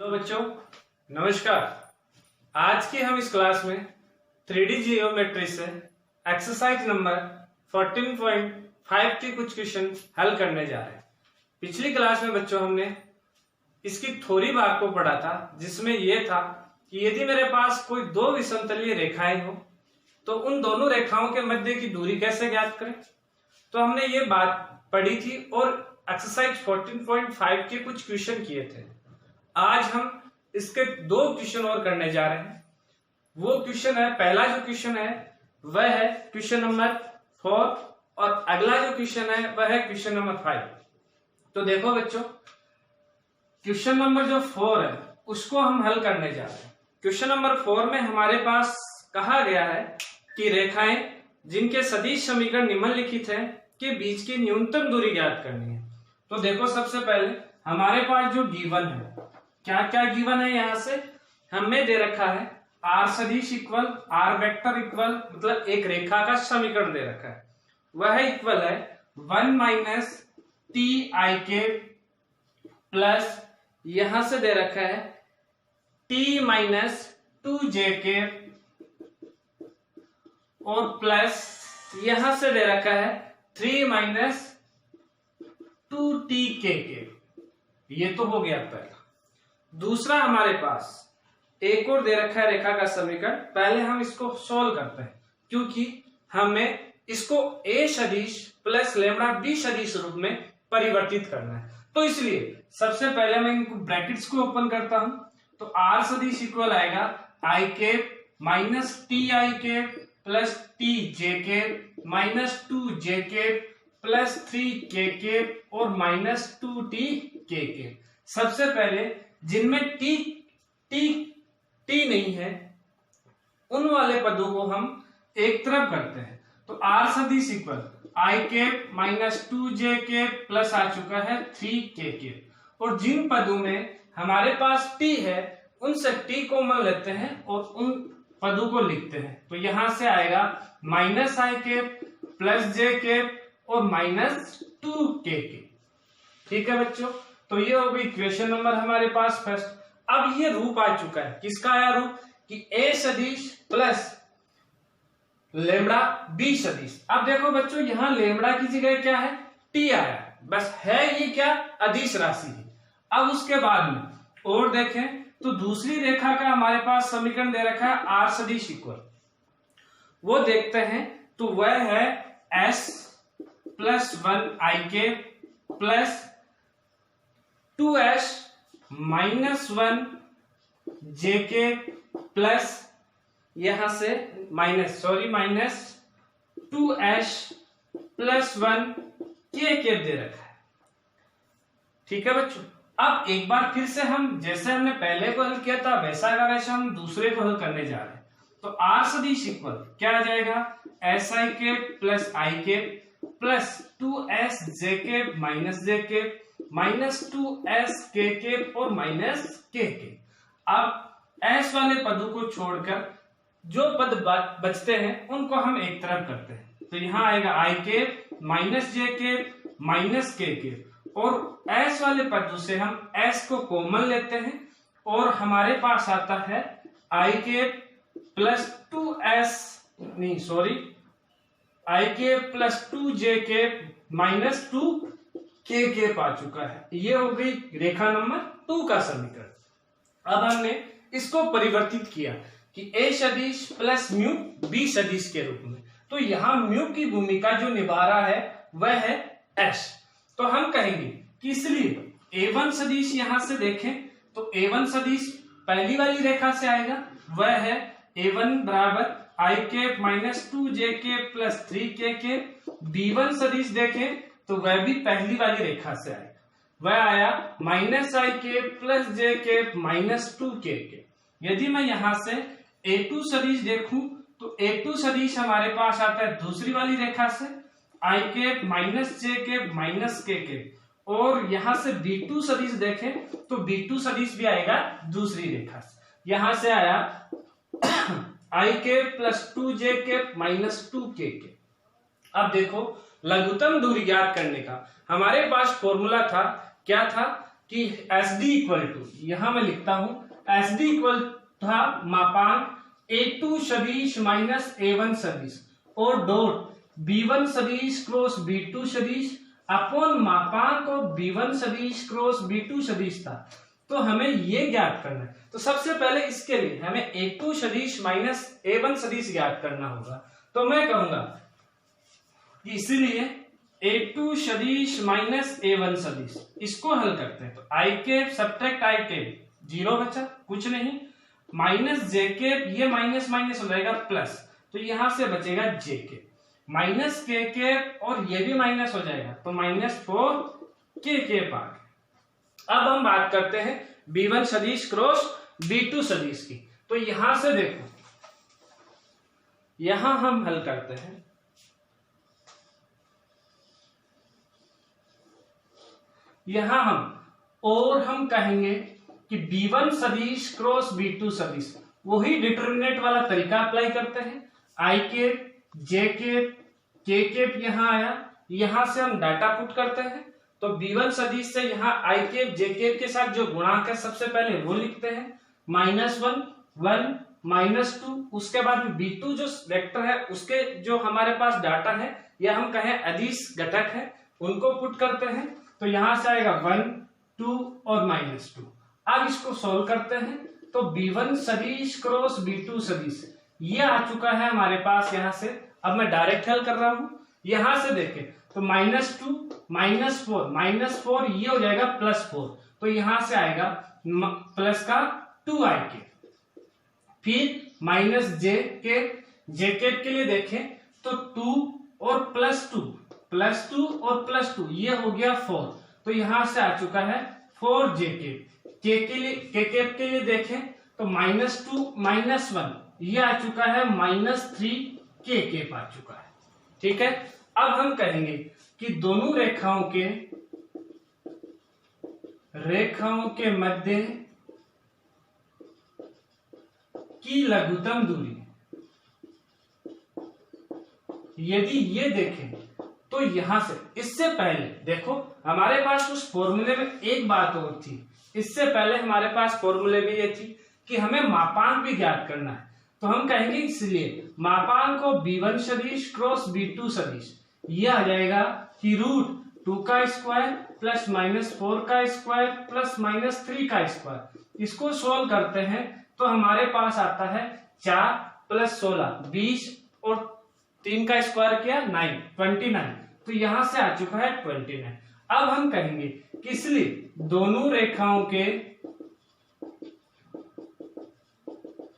Hello बच्चों, नमस्कार। आज की हम इस क्लास में 3D जियोमेट्री से एक्सरसाइज नंबर 14.5 के कुछ क्वेश्चन हल करने जा रहे हैं। पिछली क्लास में बच्चों हमने इसकी थ्योरी भाग को पढ़ा था, जिसमें यह था कि यदि मेरे पास कोई दो विषमतलीय रेखाएं हो तो उन दोनों रेखाओं के मध्य की दूरी कैसे ज्ञात करें। तो हमने ये बात पढ़ी थी और एक्सरसाइज 14.5 के कुछ क्वेश्चन किए थे। आज हम इसके दो क्वेश्चन और करने जा रहे हैं। वो क्वेश्चन है, पहला जो क्वेश्चन है वह है क्वेश्चन नंबर 4 और अगला जो क्वेश्चन है वह है क्वेश्चन नंबर 5। तो देखो बच्चों, क्वेश्चन नंबर जो 4 है उसको हम हल करने जा रहे हैं। क्वेश्चन नंबर 4 में हमारे पास कहा गया है कि रेखाएं जिनके सदिश समीकरण निम्नलिखित है के बीच की न्यूनतम दूरी ज्ञात करनी है। तो देखो, सबसे पहले हमारे पास जो गिवन है, क्या क्या गिवन है, यहां से हमें दे रखा है आर सदिश इक्वल आर वेक्टर इक्वल, मतलब एक रेखा का समीकरण दे रखा है, वह इक्वल है 1 माइनस टी आई के प्लस यहां से दे रखा है टी माइनस 2 जे के और प्लस यहां से दे रखा है 3 माइनस 2 टी के। ये तो हो गया पहला। दूसरा हमारे पास एक और दे रखा है रेखा का समीकरण। पहले हम इसको सोल्व करते हैं, क्योंकि हमें इसको ए सदिश प्लस लेमड़ा बी सदिश रूप में परिवर्तित करना है। तो इसलिए सबसे पहले मैं इनको ब्रैकेट्स को ओपन करता हूं। तो आर सदिश इक्वल आएगा आई के माइनस टी आई के प्लस टी जे के माइनस 2 जे के प्लस 3 के और माइनस 2 टी के। सबसे पहले जिनमें टी नहीं है उन वाले पदों को हम एक तरफ करते हैं। तो आर सदिश इक्वल आई के माइनस 2 जे के प्लस आ चुका है 3 के और जिन पदों में हमारे पास टी है उनसे टी कॉमन लेते हैं और उन पदों को लिखते हैं। तो यहां से आएगा माइनस आई के प्लस जे के और माइनस 2 के। ठीक है बच्चों, तो ये हो गई इक्वेशन नंबर हमारे पास फर्स्ट। अब ये रूप आ चुका है, किसका आया रूप कि ए सदिश प्लस लेमड़ा बी सदिश। अब देखो बच्चों, यहां लेमड़ा की जगह क्या है, टी आया, बस है ये क्या, अदिश राशि है। अब उसके बाद में और देखें तो दूसरी रेखा का हमारे पास समीकरण दे रखा है आर सदिश इक्वल, वो देखते हैं। तो वह है एस प्लस 1 आई के प्लस 2s माइनस 1 जे के प्लस यहां से माइनस 2s प्लस 1 के दे रखा है। ठीक है बच्चों, अब एक बार फिर से हम जैसे हमने पहले को हल किया था वैसा का वैसा हम दूसरे को हल करने जा रहे हैं। तो आर सदिश इक्वल क्या आ जाएगा, एस आई के प्लस आई के प्लस 2s जे के माइनस 2s के और माइनस के। अब s वाले पदों को छोड़कर जो पद बचते हैं उनको हम एक तरफ करते हैं। तो यहां आएगा आई के माइनस जे के माइनस के और s वाले पदों से हम s को कॉमन लेते हैं और हमारे पास आता है आई के प्लस 2s आई के प्लस 2 जे के माइनस 2 के पा चुका है। ये हो गई रेखा नंबर 2 का समीकरण। अब हमने इसको परिवर्तित किया कि ए सदिश प्लस म्यू बी सदिश के रूप में। तो यहां म्यू की भूमिका जो निभा रहा है वह है एस। तो हम कहेंगे कि इसलिए A1 सदिश यहां से देखें तो A1 सदिश पहली वाली रेखा से आएगा, वह है A1 बराबर आई के माइनस 2 जे के प्लस 3 के। B1 सदिश देखें तो वह भी पहली वाली रेखा से आएगा, वह आया माइनस आई के प्लस जे के माइनस 2 के। यदि मैं यहां से A2 सदिश देखूं तो A2 सदिश हमारे पास आता है दूसरी वाली रेखा से, आई के माइनस जे के माइनस के और यहां से B2 सदिश देखें तो B2 सदिश भी आएगा दूसरी रेखा से। यहां से आया आई के प्लस 2 जे के माइनस 2 के। अब देखो, लघुत्तम दूरी ज्ञात करने का हमारे पास फॉर्मूला था, क्या था कि एस डी इक्वल टू, यहां मैं लिखता हूं एस डी इक्वल था मापांक A2 सदिश माइनस A1 सदिश और डॉट B1 सदिश क्रॉस B2 सदिश अपॉन मापांक और B1 सदिश क्रॉस B2 सदिश था। तो हमें ये ज्ञात करना है। तो सबसे पहले इसके लिए हमें A2 सदिश माइनस A1 सदिश ज्ञात करना होगा। तो मैं कहूंगा कि इसीलिए A2 सदिश माइनस A1 सदिश, इसको हल करते हैं। तो आई कैप सब्ट्रैक्ट आई कैप, 0 बचा, कुछ नहीं, माइनस जे कैप, ये माइनस माइनस हो जाएगा प्लस, तो यहां से बचेगा जे कैप, माइनस के कैप और ये भी माइनस हो जाएगा, तो -4 के कैप आ गया। अब हम बात करते हैं B1 सदिश क्रॉस B2 सदिश की। तो यहां से देखो, यहां हम हल करते हैं, यहां हम कहेंगे कि B1 सदिश क्रॉस B2 सदिश, वही डिटरमिनेंट वाला तरीका अप्लाई करते हैं। आई कैप, जे कैप, के कैप यहां आया, यहां से हम डाटा पुट करते हैं। तो B1 सदिश से यहां आई कैप जे कैप के साथ जो गुणांक है सबसे पहले वो लिखते हैं, -1 1 -2, उसके बाद में B2 जो वेक्टर है उसके जो हमारे पास डाटा है या हम कहें अदिश घटक है उनको पुट करते हैं। तो यहां से आएगा 1 2 और -2। अब इसको सोल्व करते हैं तो B1 सदिश क्रॉस B2 सदिश ये आ चुका है हमारे पास यहां से। अब मैं डायरेक्ट हल कर रहा हूं, यहां से देखें तो -2 -4 ये हो जाएगा +4, तो यहां से आएगा प्लस का 2i के, फिर माइनस जे कैप के लिए देखें तो 2 और +2 और +2 ये हो गया 4, तो यहां से आ चुका है 4 जे कैप। के कैप के लिए देखें तो -2 -1 ये आ चुका है -3 के कैप आ चुका है। ठीक है, अब हम कहेंगे कि दोनों रेखाओं के मध्य की लघुत्तम दूरी, यदि ये देखें तो यहां से, इससे पहले देखो हमारे पास उस फॉर्मूले में एक बात और थी, इससे पहले हमारे पास फॉर्मूले में ये थी कि हमें मापांक भी ज्ञात करना है। तो हम कहेंगे इसलिए मापांक को B1 सदिश क्रॉस B2 सदिश ये आ जाएगा कि √2 का स्क्वायर प्लस -4 का स्क्वायर प्लस -3 का स्क्वायर। इसको सोल्व करते हैं तो हमारे पास आता है 4 + 16 20 और 3 का स्क्वायर किया 9 29, तो यहां से आ चुका है 29। अब हम कहेंगे कि इसलिए दोनों रेखाओं के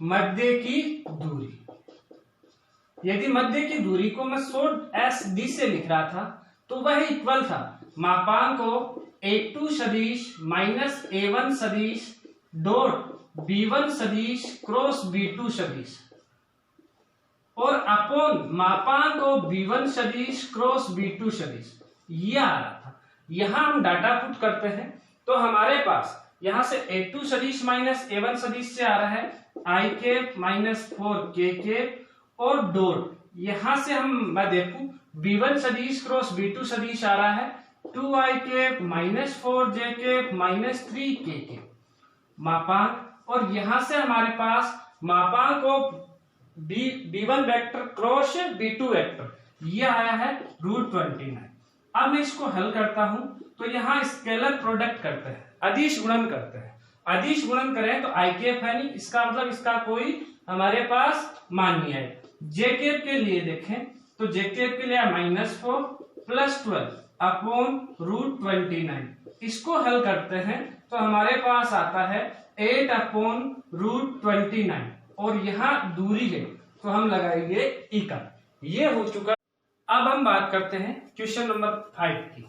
मध्य की दूरी, यदि मध्य की दूरी को मैं शॉर्ट SD से लिख रहा था तो वह इक्वल था मापांक को A2 सदिश माइनस A1 सदिश डॉट B1 सदिश क्रॉस B2 सदिश और अपॉन मापांक को B1 सदिश क्रॉस B2 सदिश ये आ रहा था। यहां हम डाटा पुट करते हैं तो हमारे पास यहां से A2 सदिश माइनस A1 सदिश से आ रहा है आई कैप -4 के कैप और डॉट यहां से मैं देखूं B1 सदिश क्रॉस B2 सदिश आ रहा है 2i कैप -4 जे कैप -3 के कैप मापांक, और यहां से हमारे पास मापांक को B1 vector cross B2 vector ये आया है √29। अब मैं इसको हल करता हूं तो यहां स्केलर प्रोडक्ट करते हैं, अदिश गुणन करते हैं। अदिश गुणन करें तो आई कैप है नहीं, इसका मतलब इसका कोई हमारे पास मान नहीं आए। जे कैप के लिए देखें तो जे कैप के लिए -4 + 12 अपॉन √29। इसको हल करते हैं तो हमारे पास आता है 8 अपॉन √29 और यहाँ दूरी है तो हम लगाएंगे इका। ये हो चुका। अब हम बात करते हैं क्वेश्चन नंबर 5 की।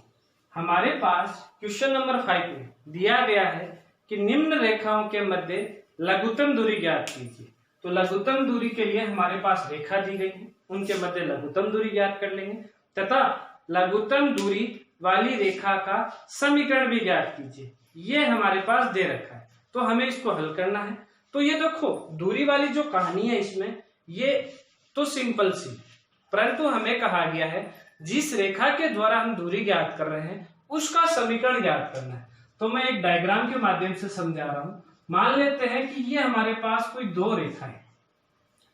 हमारे पास क्वेश्चन नंबर 5 में दिया गया है कि निम्न रेखाओं के मध्य लघुत्तम दूरी ज्ञात कीजिए। तो लघुत्तम दूरी के लिए हमारे पास रेखा दी गई है, उनके मध्य लघुत्तम दूरी ज्ञात कर लेंगे तथा लघुत्तम दूरी वाली रेखा का समीकरण भी ज्ञात कीजिए। ये हमारे पास दे रखा है तो हमें इसको हल करना है। तो ये देखो दूरी वाली जो कहानी है इसमें ये तो सिंपल सी, परंतु हमें कहा गया है जिस रेखा के द्वारा हम दूरी ज्ञात कर रहे हैं उसका समीकरण ज्ञात करना है। तो मैं एक डायग्राम के माध्यम से समझा रहा हूं। मान लेते हैं कि ये हमारे पास कोई दो रेखा है,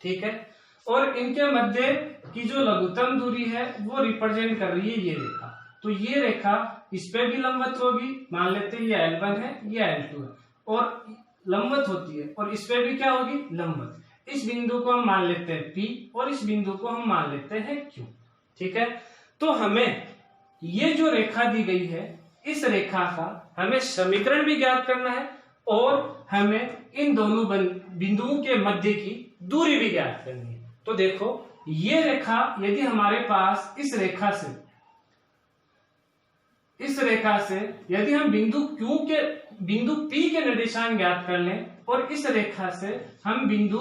ठीक है, और इनके मध्य की जो लघुत्तम दूरी है वो रिप्रेजेंट कर रही है ये रेखा। तो ये रेखा इस पे भी लंबवत होगी, मान लेते हैं ये L1 है, ये L2 है, और लंबवत होती है, और इस पे भी क्या होगी, लंबवत। इस बिंदु को हम मान लेते हैं P और इस बिंदु को हम मान लेते हैं Q, ठीक है। तो हमें ये जो रेखा दी गई है, इस रेखा का हमें समीकरण भी ज्ञात करना है और हमें इन दोनों बिंदुओं के मध्य की दूरी भी ज्ञात करनी है। तो देखो ये रेखा, यदि हमारे पास इस रेखा से यदि हम बिंदु P के निर्देशांक ज्ञात कर लें और इस रेखा से हम बिंदु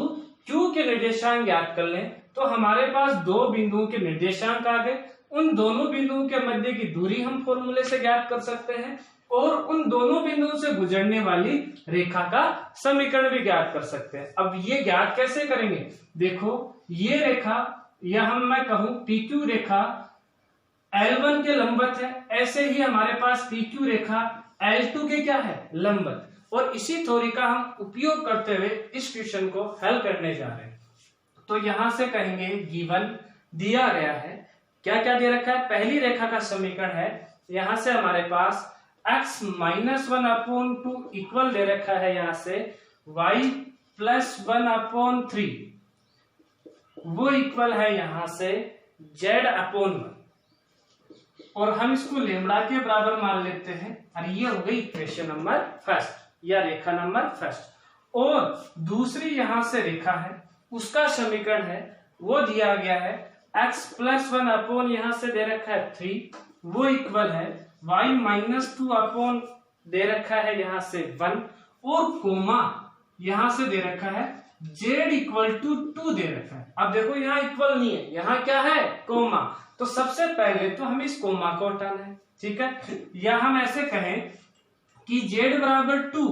Q के निर्देशांक ज्ञात कर लें, तो हमारे पास दो बिंदुओं के निर्देशांक आ गए। उन दोनों बिंदुओं के मध्य की दूरी हम फॉर्मूले से ज्ञात कर सकते हैं और उन दोनों बिंदुओं से गुजरने वाली रेखा का समीकरण भी ज्ञात कर सकते हैं। अब ये ज्ञात कैसे करेंगे, देखो ये रेखा, या मैं कहूं PQ रेखा L1 के लंबवत है, ऐसे ही हमारे पास PQ रेखा L2 के क्या है, लंबवत। और इसी थ्योरी का हम उपयोग करते हुए इस क्वेश्चन को हल करने जा रहे हैं। तो यहां से कहेंगे गिवन दिया गया है, क्या क्या दे रखा है, पहली रेखा का समीकरण है, यहां से हमारे पास x -1/2 इक्वल दे रखा है, यहां से y +1/3 वो इक्वल है यहां से z/1, और हम इसको लेमड़ा के बराबर मान लेते हैं, और ये हो गई इक्वेशन नंबर फर्स्ट या रेखा नंबर फर्स्ट। और दूसरी यहां से रेखा है, उसका समीकरण है, वो दिया गया है x +1 यहां से दे रखा है 3, वो इक्वल है y -2 दे रखा है यहां से 1, और कोमा यहां से दे रखा है z = 2 दे रखा है। अब देखो यहाँ इक्वल नहीं है, यहाँ क्या है, कोमा। तो सबसे पहले तो हमें इस कोमा को हटाना है, ठीक है, या हम ऐसे कहें कि z = 2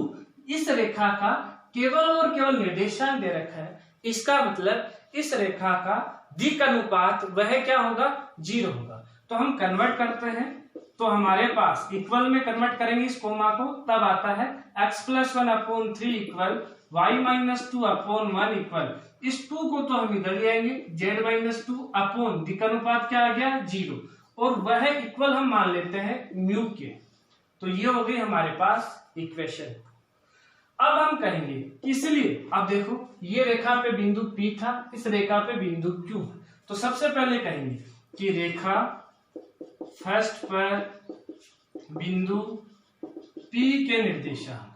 इस रेखा का केवल और केवल निर्देशांक दे रखा है, इसका मतलब इस रेखा का दिक् अनुपात वह क्या होगा, 0 होगा। तो हम कन्वर्ट करते हैं, तो हमारे पास इक्वल में कन्वर्ट करेंगे इस कोमा को, तब आता है x +1/3 इक्वल y -2/1 इक्वल, इस 2 को तो हम इधर ले आएंगे, z -2 दिक् अनुपात क्या आ गया, 0, और वह इक्वल हम मान लेते हैं म्यू के। तो ये हो गई हमारे पास इक्वेशन। अब हम कहेंगे, इसलिए अब देखो ये रेखा पे बिंदु P था, इस रेखा पे बिंदु Q, तो सबसे पहले कहेंगे कि रेखा फर्स्ट पर बिंदु P के निर्देशांक,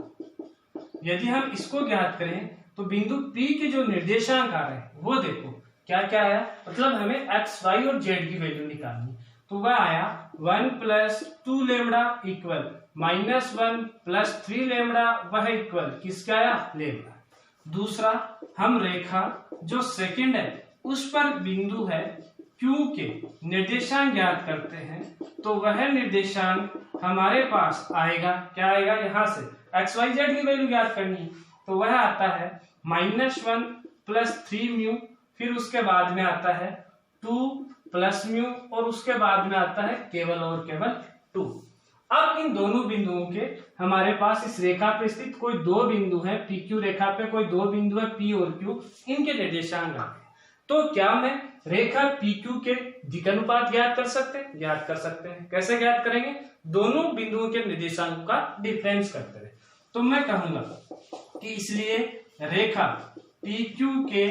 यदि हम इसको ज्ञात करें तो बिंदु P के जो निर्देशांक आ रहे हैं वो देखो क्या क्या आया, मतलब हमें x, y और z की वैल्यू निकालनी। तो वह आया 1 + 2 लेमड़ा इक्वल -1 + 3 लेमड़ा, वह इक्वल किसका आया, लेमड़ा। दूसरा, हम रेखा जो सेकंड है उस पर बिंदु है Q के निर्देशांक ज्ञात करते हैं, तो वह निर्देशांक हमारे पास आएगा, क्या आएगा, यहाँ से x, y, z की वैल्यू ज्ञात करनी है, तो वह आता है -1 + 3 म्यू, फिर उसके बाद में आता है 2 + म्यू, और उसके बाद में आता है केवल और केवल 2। अब इन दोनों बिंदुओं के हमारे पास इस रेखा पे स्थित कोई दो बिंदु है, PQ रेखा पे कोई दो बिंदु है P और Q, इनके निर्देशांक आ गए। तो क्या मैं रेखा PQ के दिक् अनुपात ज्ञात कर सकते हैं, ज्ञात कर सकते हैं। कैसे ज्ञात करेंगे, दोनों बिंदुओं के निर्देशांक का डिफरेंस करते हैं। तो मैं कहूंगा कि इसलिए रेखा PQ के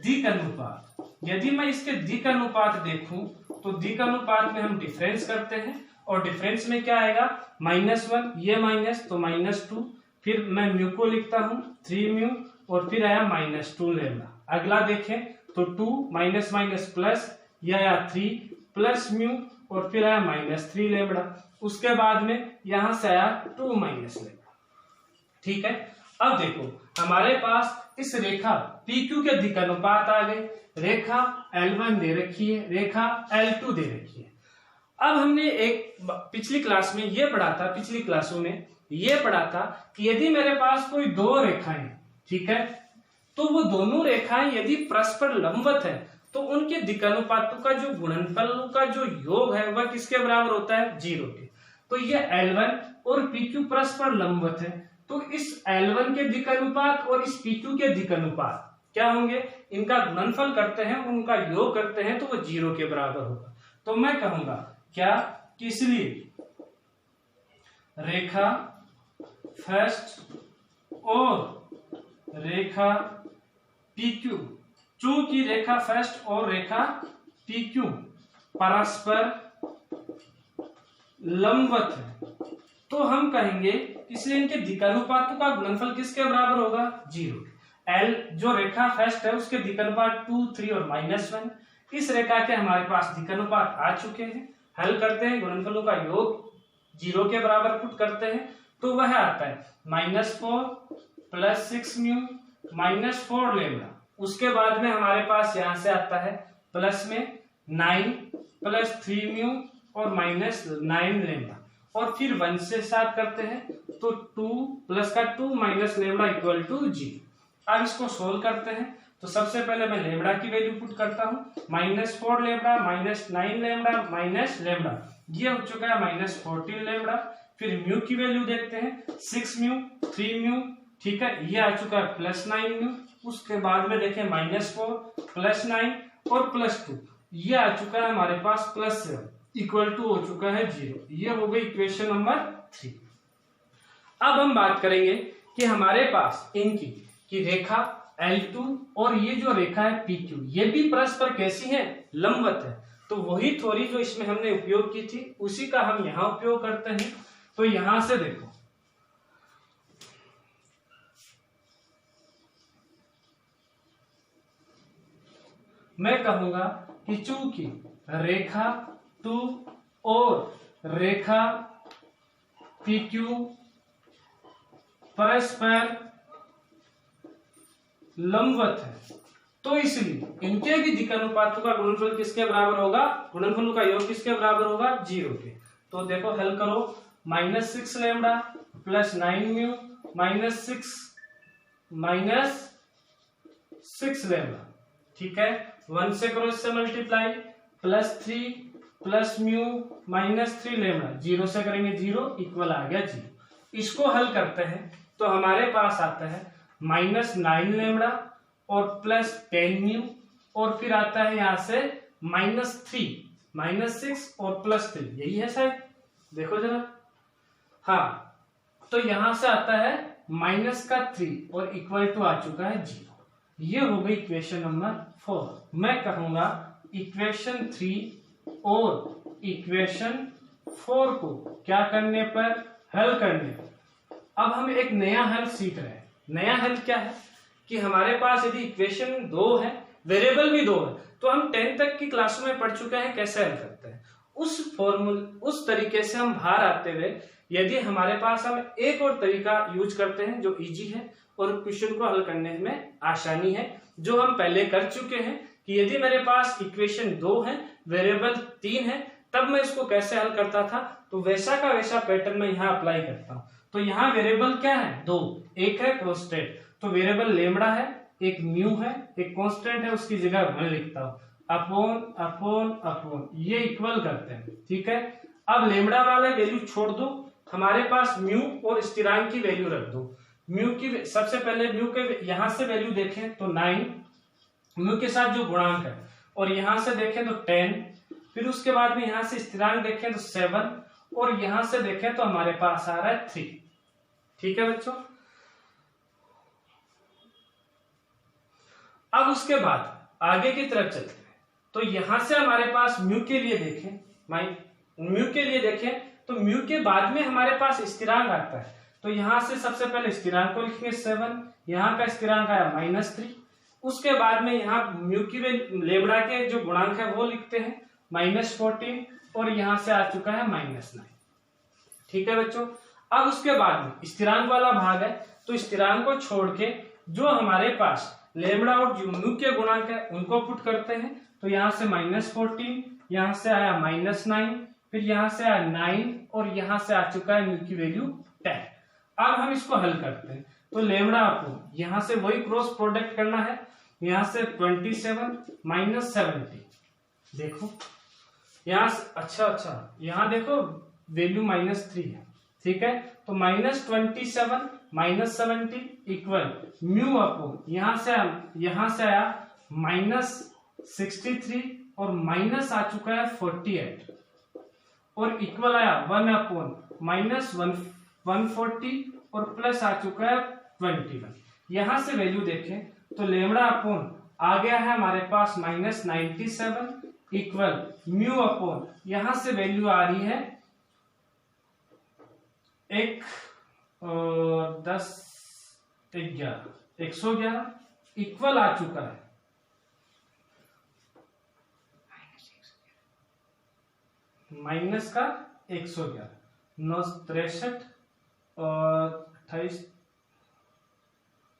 दिक् अनुपात, यदि मैं इसके दिक् अनुपात देखूं तो दिक् अनुपात में हम डिफरेंस करते हैं, और डिफरेंस में क्या आएगा, -1, ये माइनस तो -2, फिर मैं म्यू को लिखता हूं 3 म्यू, और फिर आया -2 लेमड़ा। अगला देखें तो 2 माइनस माइनस प्लस, यह आया 3 प्लस म्यू, और फिर आया -3 लेमड़ा। उसके बाद में यहां से आया 2 माइनस लेमड़ा, ठीक है। अब देखो हमारे पास इस रेखा PQ के दिक् अनुपात आ गए, रेखा L1 दे रखी है, रेखा L2 दे रखी है। अब हमने एक पिछली क्लास में ये पढ़ा था, पिछली क्लासों में ये पढ़ा था कि यदि मेरे पास कोई दो रेखाएं, ठीक है, तो वो दोनों रेखाएं यदि परस्पर लंबवत है तो उनके दिक् अनुपातों का जो गुणनफल का जो योग है वह किसके बराबर होता है, 0 के। तो ये L1 और PQ परस्पर लंबवत है, तो इस L1 के दिक् अनुपात और इस PQ के दिक् अनुपात क्या होंगे, इनका गुणनफल करते हैं, उनका योग करते हैं तो वो 0 के बराबर होगा। तो मैं कहूंगा क्या कि इसलिए रेखा फर्स्ट और रेखा PQ, चूंकि रेखा फर्स्ट और रेखा PQ परस्पर लंबवत है, तो हम कहेंगे इसलिए इनके दिक्-अनुपातों का गुणनफल किसके बराबर होगा, 0। L जो रेखा फर्स्ट है उसके दिक्-अनुपात 2, 3 और -1, इस रेखा के हमारे पास दिक्-अनुपात आ चुके हैं। हल करते हैं, गुणनफलों का योग 0 के बराबर पुट करते हैं, तो वह आता है -4 + 6 म्यू -4 लेम्डा। उसके बाद में हमारे पास यहां से आता है प्लस में 9 + 3 म्यू और -9 लेम्डा, और फिर 1 से स्टार्ट करते हैं, तो 2 + का 2 - लेम्डा = 0। अब इसको सोल्व करते हैं, तो सबसे पहले मैं लेम्डा की वैल्यू पुट करता हूं, -4 लेम्डा -9 लेम्डा लेम्डा, ये हो चुका है -14 लेम्डा। फिर म्यू की वैल्यू देखते हैं, 6 म्यू 3 म्यू, ठीक है, ये आ चुका है +9 म्यू। उसके बाद में देखें -4 +9 और +2, ये आ चुका है हमारे पास +7 = हो चुका है 0। ये हो गई इक्वेशन नंबर 3। अब हम बात करेंगे कि हमारे पास इनकी कि रेखा L2 और ये जो रेखा है PQ, ये भी परस्पर कैसी है, लंबवत है। तो वही थ्योरी जो इसमें हमने उपयोग की थी उसी का हम यहां उपयोग करते हैं। तो यहां से देखो, मैं कहूंगा कि चूंकि रेखा 2 और रेखा PQ परस्पर लंबवत है, तो इसलिए इनके भी दिक् अनुपातों का गुणनफल किसके बराबर होगा, गुणनफलों का योग किसके बराबर होगा, 0 के। तो देखो हल करो, -6 लेम्डा +9 म्यू -6 लेम्डा, ठीक है, 1 से करो इससे मल्टीप्लाई, +3 + म्यू -3 लेम्डा, 0 से करेंगे 0 = आ गया 0। इसको हल करते हैं तो हमारे पास आता है -9 लेम्डा और +10 म्यू, और फिर आता है यहां से -3 -6 और +3, यही है शायद, देखो जरा, हाँ, तो यहां से आता है -3 और = आ चुका है 0। ये हो गई इक्वेशन नंबर 4। मैं कहूंगा इक्वेशन 3 और इक्वेशन 4 को क्या करने पर, हल करने पर, अब हम एक नया हल सीख रहे हैं। नया हल क्या है कि हमारे पास यदि इक्वेशन 2 है, वेरिएबल भी 2 है, तो हम 10 तक की क्लासों में पढ़ चुके हैं कैसे हल करते हैं। उस तरीके से हम बाहर आते हुए यदि हमारे पास हम एक और तरीका यूज करते हैं जो इजी है और क्वेश्चन को हल करने में आसानी है, जो हम पहले कर चुके हैं कि यदि मेरे पास इक्वेशन 2 है, वेरिएबल 3 है, तब मैं इसको कैसे हल करता था, तो वैसा का वैसा पैटर्न मैं यहाँ अप्लाई करता हूँ। तो यहाँ वेरिएबल क्या है, 2, एक है कांस्टेंट, तो वेरिएबल लेम्डा है, एक म्यू है, एक कांस्टेंट है, उसकी जगह 1 लिखता हूँ, अपॉन ये इक्वल करते हैं, ठीक है। अब लेम्डा वाले वैल्यू छोड़ दो, हमारे पास म्यू और स्थिरांक की वैल्यू रख दो। म्यू की सबसे पहले म्यू के यहां से वैल्यू देखें तो 9 म्यू के साथ जो गुणांक है, और यहां से देखें तो 10, फिर उसके बाद में यहां से स्थिरांक देखें तो 7, और यहां से देखें तो हमारे पास आ रहा है 3, ठीक है बच्चों। अब उसके बाद आगे की तरफ चलते हैं, तो यहां से हमारे पास म्यू के लिए देखें, तो म्यू के बाद में हमारे पास स्थिरांक आता है, तो यहां से सबसे पहले स्थिरांक को लिखेंगे 7, यहां का स्थिरांक आया -3, उसके बाद में यहाँ म्यू की लेम्डा के जो गुणांक है वो लिखते हैं -14, और यहां से आ चुका है -9, ठीक है बच्चों। अब उसके बाद में स्थिरांक वाला भाग है, तो स्थिरांक को छोड़ के जो हमारे पास लेम्डा और जो म्यू के गुणांक है उनको पुट करते हैं, तो यहां से -14, यहां से आया -9, फिर यहां से आया 9, और यहां से आ चुका है म्यू की वैल्यू 10। अब हम इसको हल करते हैं, तो लेम्डा को यहां से वही क्रॉस प्रोडक्ट करना है, यहां से 27 - 70, देखो यहां से, अच्छा यहां देखो वैल्यू -3 है, ठीक है। तो -27 -70 इक्वल म्यू अपॉन यहां से आया -63 और माइनस आ चुका है 48 और इक्वल आया 1 अपॉन -140 और प्लस आ चुका है 21। यहां से वैल्यू देखें तो लेमड़ा अपॉन आ गया है हमारे पास -97 इक्वल म्यू अपॉन यहां से वैल्यू आ रही है 111 इक्वल आ चुका है माइनस का 111 963 और 28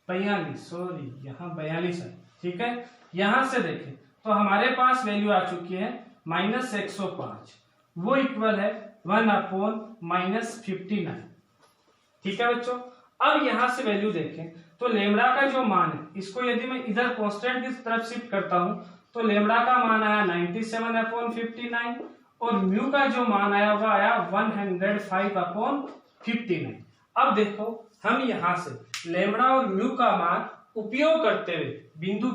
42 सॉरी यहाँ 42 है, ठीक है। यहां से देखें तो हमारे पास वैल्यू आ चुकी है -105, वो इक्वल है 1 अपॉन -59, ठीक है बच्चों। अब यहां से वैल्यू देखें तो लेमड़ा का जो मान है इसको यदि मैं इधर कांस्टेंट की तरफ शिफ्ट करता हूं तो लेमड़ा का मान आया 97 अपॉन 59 और म्यू का जो मान आया वह आया 105 अपॉन 59। अब देखो हम यहां से लेमड़ा और म्यू का मान उपयोग करते हुए बिंदु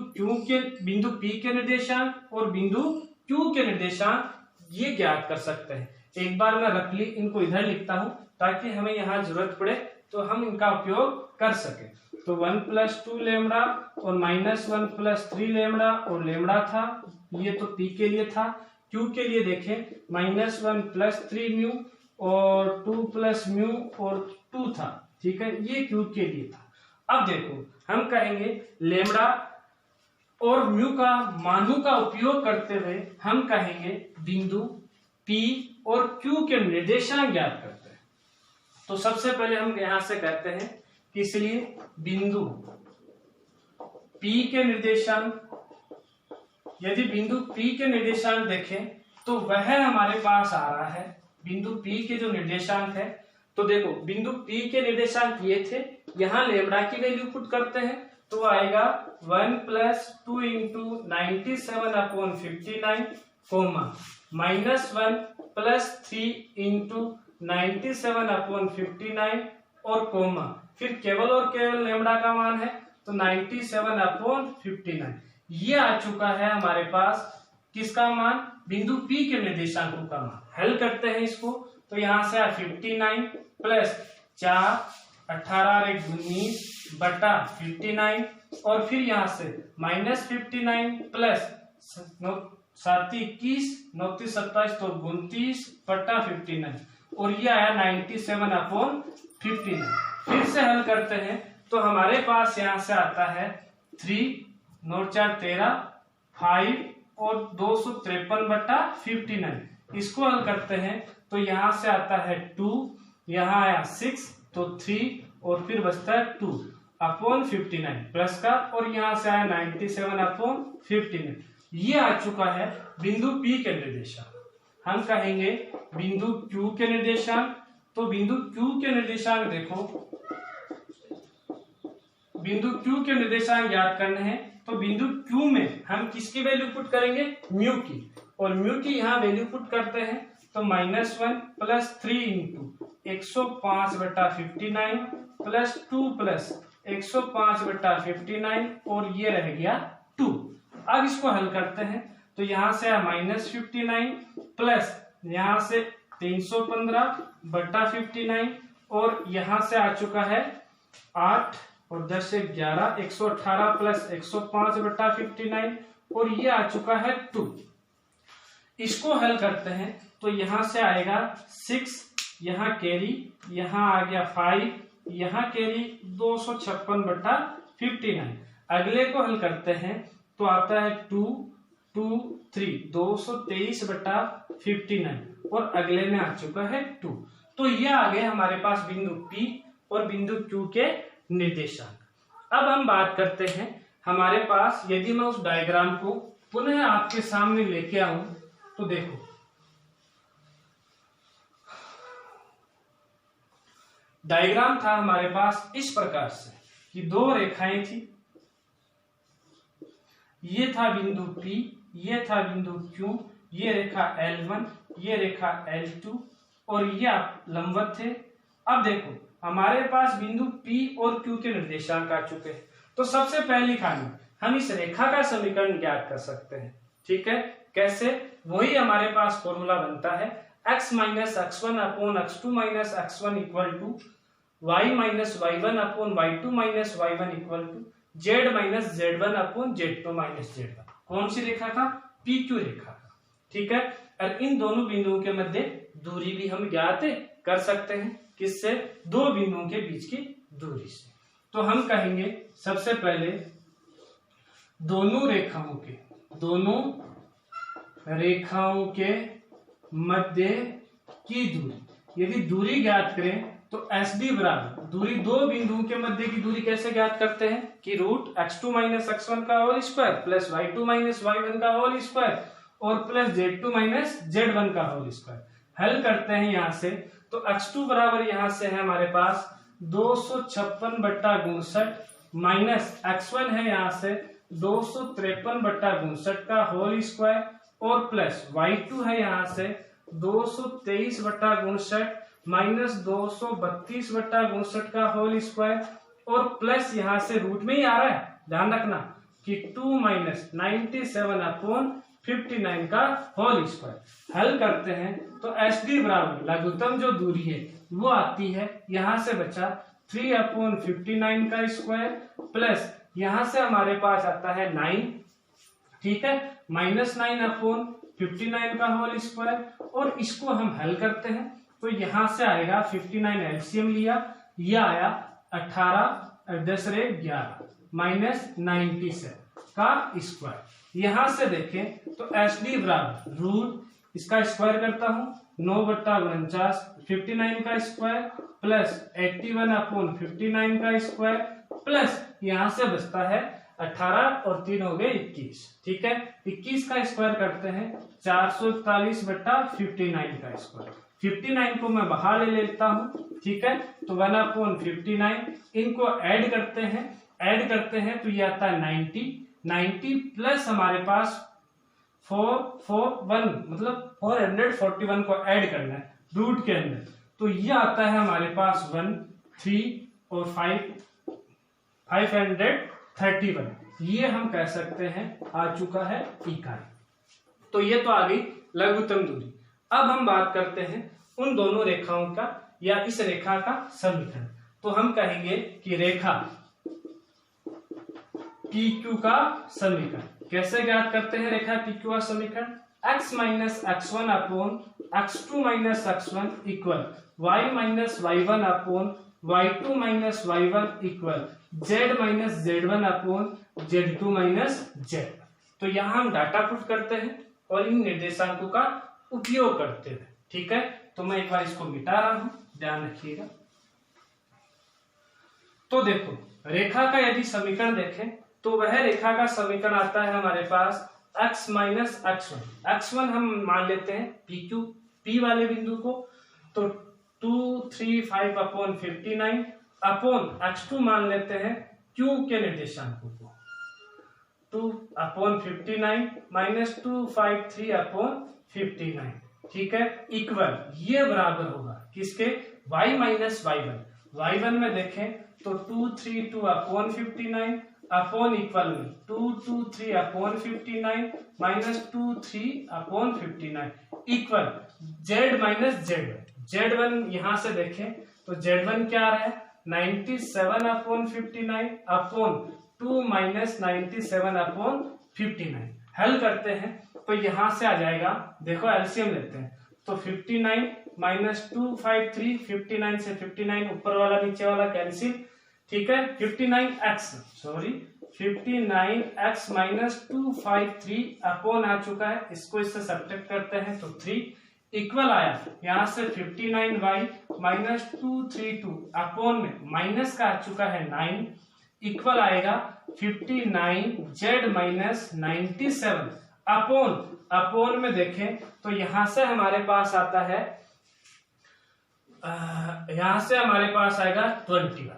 P के निर्देशांक और बिंदु Q के निर्देशांक ये ज्ञात कर सकते हैं। एक बार मैं रफली इनको इधर लिखता हूं ताकि हमें यहाँ जरूरत पड़े तो हम इनका उपयोग कर सके। तो 1 + 2 लेमड़ा और -1 + 3 लेमड़ा और लेमड़ा था, ये तो P के लिए था। Q के लिए देखें -1 + 3 म्यू और 2 + म्यू और 2 था, ठीक है, ये Q के लिए था। अब देखो हम कहेंगे लेमड़ा और म्यू का मानों का उपयोग करते हुए हम कहेंगे बिंदु P और Q के निर्देशांक ज्ञात करते हैं। तो सबसे पहले हम यहां से कहते हैं कि इसलिए बिंदु P के निर्देशांक, यदि बिंदु P के निर्देशांक देखें तो वह हमारे पास आ रहा है बिंदु P के जो निर्देशांक है। तो देखो बिंदु P के निर्देशांक ये थे, यहां लेमड़ा की वैल्यू पुट करते हैं तो आएगा 1 + 2 × 97 अपॉन 59 कोमा -1 + 3 × 97 अपॉन 59 और कोमा फिर केवल और केवल लेमड़ा का मान है तो 97 अपॉन 59। ये आ चुका है हमारे पास किसका मान, बिंदु P के निर्देशांकों का मान। हल करते हैं इसको तो यहां से 59 + 4 18 × 19 बटा 59 और फिर यहां से -59 प्लस 7 21 9 27 तो 29 बटा 59 और ये आया 97 अपॉन 59। फिर से हल करते हैं तो हमारे पास यहां से आता है 3 9 4 13 5 और 253 बटा 59। इसको हल करते हैं तो यहां से आता है 2, यहां आया 6 तो 3 और फिर बचता है 2 अपॉन 59 प्लस का और यहां से आया 97 अपॉन 59। ये आ चुका है बिंदु P के निर्देशांक। हम कहेंगे बिंदु Q के निर्देशांक, तो बिंदु Q के निर्देशांक देखो, बिंदु Q के निर्देशांक ज्ञात करने हैं तो बिंदु Q में हम किसकी वैल्यू पुट करेंगे, म्यू की, और म्यू की यहाँ वैल्यू पुट करते हैं तो -1 + 3 × 105 बटा 59 प्लस 2 + 105 बटा 59 और ये रह गया 2। अब इसको हल करते हैं तो यहां से -59 प्लस यहां से 315 बटा 59 और यहां से आ चुका है 8 और 10 से 11 118 प्लस 105 बटा 59 और ये आ चुका है 2। इसको हल करते हैं तो यहां से आएगा 6, यहां कैरी, यहां आ गया 5, यहां कैरी 256 बटा 59। अगले को हल करते हैं तो आता है 2 2 3 223 बटा 59 और अगले में आ चुका है 2। तो ये आ गए हमारे पास बिंदु P और बिंदु Q के निर्देशांक। अब हम बात करते हैं हमारे पास, यदि मैं उस डायग्राम को पुनः आपके सामने लेके आऊं तो देखो डायग्राम था हमारे पास इस प्रकार से कि दो रेखाएं थी, ये था बिंदु P, ये था बिंदु Q, ये रेखा L1, ये रेखा L2 और ये लंबवत थे। अब देखो हमारे पास बिंदु P और Q के निर्देशांक आ चुके हैं, तो सबसे पहली खानी हम इस रेखा का समीकरण ज्ञात कर सकते हैं। ठीक है, कैसे? वही हमारे पास फॉर्मूला बनता है x minus x1 upon x2 minus x1 equal to y minus y1 upon y2 minus y1 equal to z minus z1 upon z2 minus z1। कौन सी रेखा का? PQ रेखा का। ठीक है, और इन दोनों बिंदुओं के मध्य दूरी भी हम ज्ञात कर सकते हैं। किससे? दो बिंदुओं के बीच की दूरी से। तो हम कहेंगे सबसे पहले दोनों रेखाओं के मध्य की दूरी, यदि दूरी ज्ञात करें तो SD बराबर दूरी, दो बिंदुओं के मध्य की दूरी कैसे ज्ञात करते हैं कि रूट x2 माइनस x1 का whole square plus y2 minus y1 का होल स्क्वायर और प्लस z2 माइनस z1 का होल स्क्वायर। हल करते हैं यहां से, तो x2 बराबर यहां से है हमारे पास 256/59 माइनस x1 है यहां से 253/59 का होल स्क्वायर और प्लस y2 है यहां से 223/59 माइनस 232/59 का होल स्क्वायर और प्लस यहां से रूट में ही आ रहा है, ध्यान रखना कि 2 माइनस 97/59 का होल स्क्वायर। हल करते हैं तो SD बराबर लघुत्तम जो दूरी है वो आती है, यहां से बचा 3/59 का स्क्वायर प्लस यहां से हमारे पास आता है 9, ठीक है, माइनस 9/59 का होल स्क्वायर और इसको हम हल करते हैं तो यहां से आएगा 59 एलसीएम लिया, यह आया 18 माइनस 97 का स्क्वायर। यहां से देखें तो SD बराबर रूट इसका स्क्वायर करता हूं 9/49 59 का स्क्वायर प्लस 81/59 का स्क्वायर प्लस यहां से बचता है 18 और 3 हो गए 21। ठीक है, 21 का स्क्वायर करते हैं 441/59 का स्क्वायर। 59 को मैं बाहर ले लेता हूं, ठीक है, तो 1/59 इनको ऐड करते हैं तो ये आता है 90 प्लस हमारे पास 441 मतलब 441 को ऐड करना है रूट के अंदर, तो ये आता है हमारे पास 1 3 और 531। ये हम कह सकते हैं आ चुका है इकाई। तो ये तो आ गई लघुत्तम दूरी। अब हम बात करते हैं उन दोनों रेखाओं का या इस रेखा का समीकरण। तो हम कहेंगे कि रेखा PQ का समीकरण कैसे ज्ञात करते हैं? रेखा PQ का समीकरण x minus x1 upon x2 minus x1 equal y minus y1 upon y2 minus y1 equal z minus z1 upon z2 minus z। तो यहां हम डाटा पुट करते हैं और इन निर्देशांकों का उपयोग करते हैं। ठीक है, तो मैं एक बार इसको मिटा रहा हूं, ध्यान रखिएगा। तो देखो रेखा का यदि समीकरण देखें तो वह रेखा का समीकरण आता है हमारे पास x माइनस x1 हम मान लेते हैं PQ P वाले बिंदु को, तो 235/59 अपॉन x2 मान लेते हैं Q के निर्देशांकों को 2/59 माइनस 253/59। ठीक है, इक्वल ये बराबर होगा किसके? y माइनस y1 में देखें तो 232/59 अपॉन इक्वल में 223/59 minus 23/59 equal z minus z1 यहां से देखें तो z1 क्या आ रहा है 97/59 अपॉन 2 माइनस 97/59। हल करते हैं तो यहां से आ जाएगा, देखो एलसीएम लेते हैं तो 59 माइनस 253, 59 से 59 ऊपर वाला नीचे वाला कैंसिल। ठीक है, 59x माइनस 253 अपॉन आ चुका है, इसको इससे सब्ट्रैक्ट करते हैं तो 3 इक्वल आया यहां से 59y माइनस 232 अपॉन में माइनस का आ चुका है 9 इक्वल आएगा 59z माइनस 97 अपॉन में देखें तो यहां से हमारे पास आता है यहां से हमारे पास आएगा 21।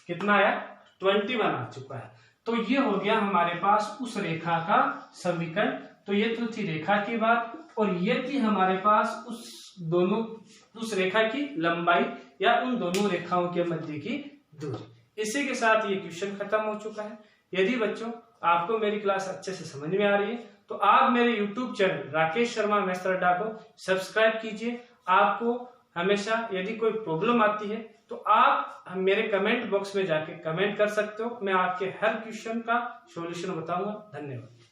कितना आया? 21 आ चुका है। तो ये हो गया हमारे पास उस रेखा का समीकरण। तो ये तो थी रेखा की बात और ये थी हमारे पास उस दोनों उस रेखा की लंबाई या उन दोनों रेखाओं के मध्य की दूरी। इसी के साथ ये क्वेश्चन खत्म हो चुका है। यदि बच्चों आपको मेरी क्लास अच्छे से समझ में आ रही है तो आप मेरे YouTube channel Rakesh Sharma maths अड्डा को सब्सक्राइब कीजिए। आपको हमेशा यदि कोई प्रॉब्लम आती है तो आप मेरे कमेंट बॉक्स में जाके कमेंट कर सकते हो। मैं आपके हर क्वेश्चन का सॉल्यूशन बताऊंगा। धन्यवाद।